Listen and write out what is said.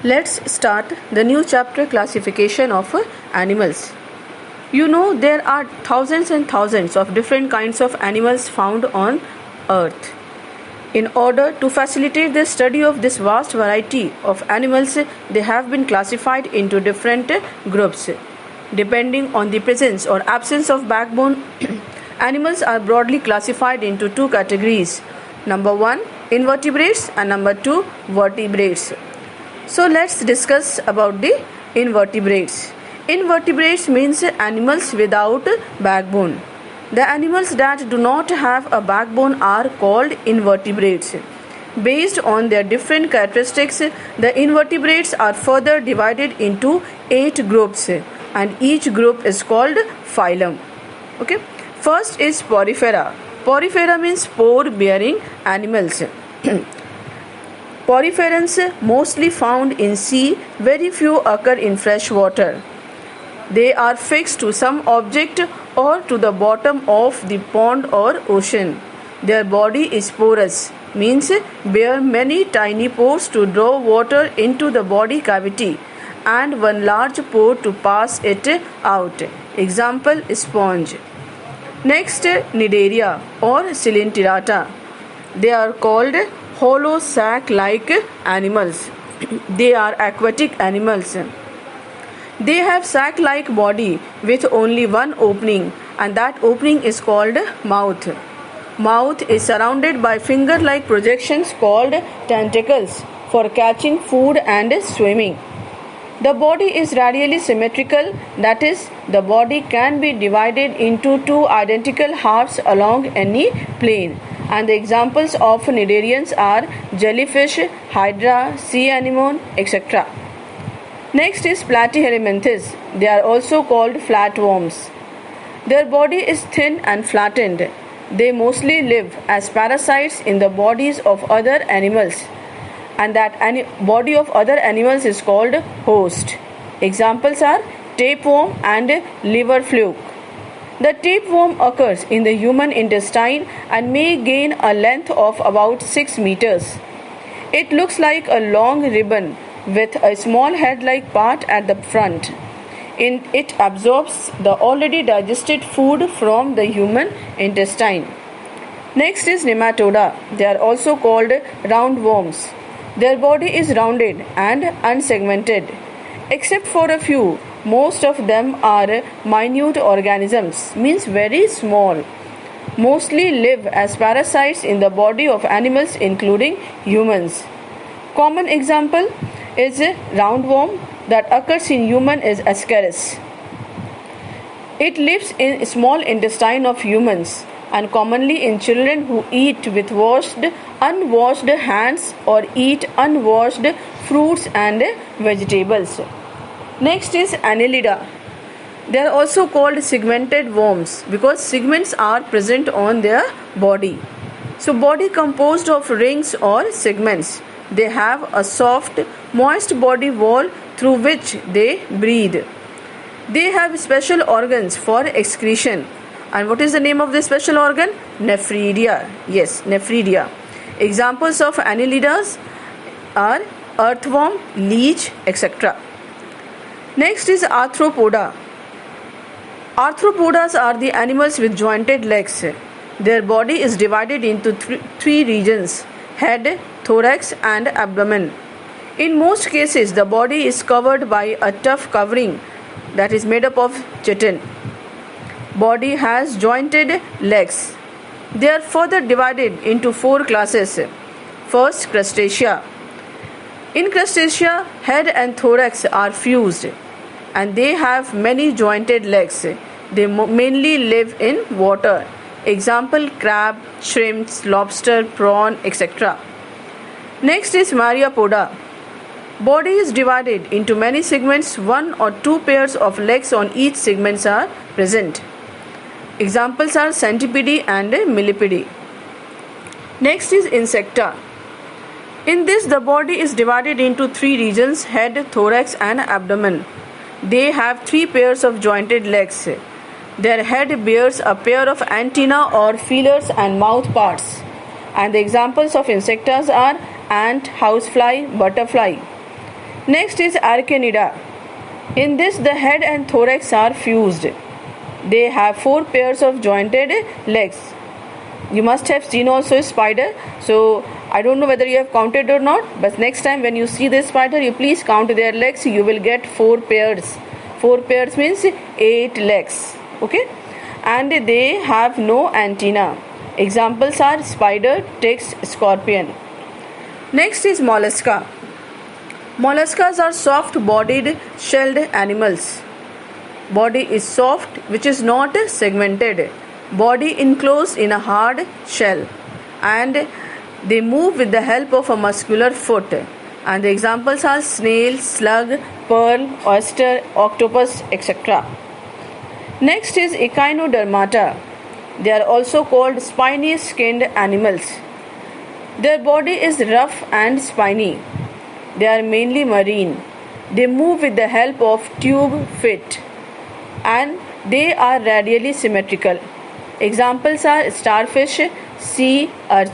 Let's start the new chapter, classification of animals. You know, there are thousands and thousands of different kinds of animals found on earth. In order to facilitate the study of this vast variety of animals, they have been classified into different groups. Depending on the presence or absence of backbone, animals are broadly classified into two categories. Number 1, invertebrates, and number 2, vertebrates. So let's discuss about the invertebrates. Invertebrates means animals without backbone. The animals that do not have a backbone are called invertebrates. Based on their different characteristics, the invertebrates are further divided into 8 groups, and each group is called phylum. Okay. First is Porifera. Porifera means spore-bearing animals. Poriferans mostly found in sea, very few occur in fresh water. They are fixed to some object or to the bottom of the pond or ocean. Their body is porous, means bear many tiny pores to draw water into the body cavity and one large pore to pass it out. Example, sponge. Next, Cnidaria or Coelenterata. They are called hollow sac-like animals. They are aquatic animals. They have sac-like body with only one opening, and that opening is called mouth. Mouth is surrounded by finger-like projections called tentacles for catching food and swimming. The body is radially symmetrical, that is, the body can be divided into two identical halves along any plane. And the examples of cnidarians are jellyfish, hydra, sea anemone, etc. Next is Platyhelminthes. They are also called flatworms. Their body is thin and flattened. They mostly live as parasites in the bodies of other animals, and that body of other animals is called host. Examples are tapeworm and liver fluke. The tapeworm occurs in the human intestine and may gain a length of about 6 meters. It looks like a long ribbon with a small head-like part at the front. It absorbs the already digested food from the human intestine. Next is Nematoda. They are also called roundworms. Their body is rounded and unsegmented. Except for a few, most of them are minute organisms, means very small. Mostly live as parasites in the body of animals including humans. Common example is a roundworm that occurs in human is Ascaris. It lives in small intestine of humans and commonly in children who eat with unwashed hands or eat unwashed fruits and vegetables. Next is Annelida. They are also called segmented worms because segments are present on their body. So body composed of rings or segments. They have a soft, moist body wall through which they breathe. They have special organs for excretion. And what is the name of this special organ? Nephridia. Yes, nephridia. Examples of annelidas are earthworm, leech, etc. Next is Arthropoda. Arthropodas are the animals with jointed legs. Their body is divided into three regions: head, thorax, and abdomen. In most cases, the body is covered by a tough covering that is made up of chitin. Body has jointed legs. They are further divided into 4 classes. First, Crustacea. In Crustacea, head and thorax are fused, and they have many jointed legs. They mainly live in water. Example, crab, shrimps, lobster, prawn, etc. Next is Myriapoda. Body is divided into many segments. 1 or 2 pairs of legs on each segments are present. Examples are Centipede and Millipede. Next is Insecta. In this, the body is divided into 3 regions: head, thorax, and abdomen. They have 3 pairs of jointed legs. Their head bears a pair of antennae or feelers and mouth parts. And the examples of insecta are ant, housefly, butterfly. Next is Arachnida. In this, the head and thorax are fused. They have 4 pairs of jointed legs. You must have seen also a spider. So I don't know whether you have counted or not, but next time when you see this spider, you please count their legs. You will get 4 pairs. 4 pairs means 8 legs. Okay, and they have no antenna. Examples are spider, ticks, scorpion. Next is mollusca. Molluscas are soft-bodied shelled animals. Body is soft, which is not segmented. Body enclosed in a hard shell, and they move with the help of a muscular foot. And the examples are snail, slug, pearl, oyster, octopus, etc. Next is Echinodermata. They are also called spiny skinned animals. Their body is rough and spiny. They are mainly marine. They move with the help of tube feet, and they are radially symmetrical. Examples are starfish, sea urchin.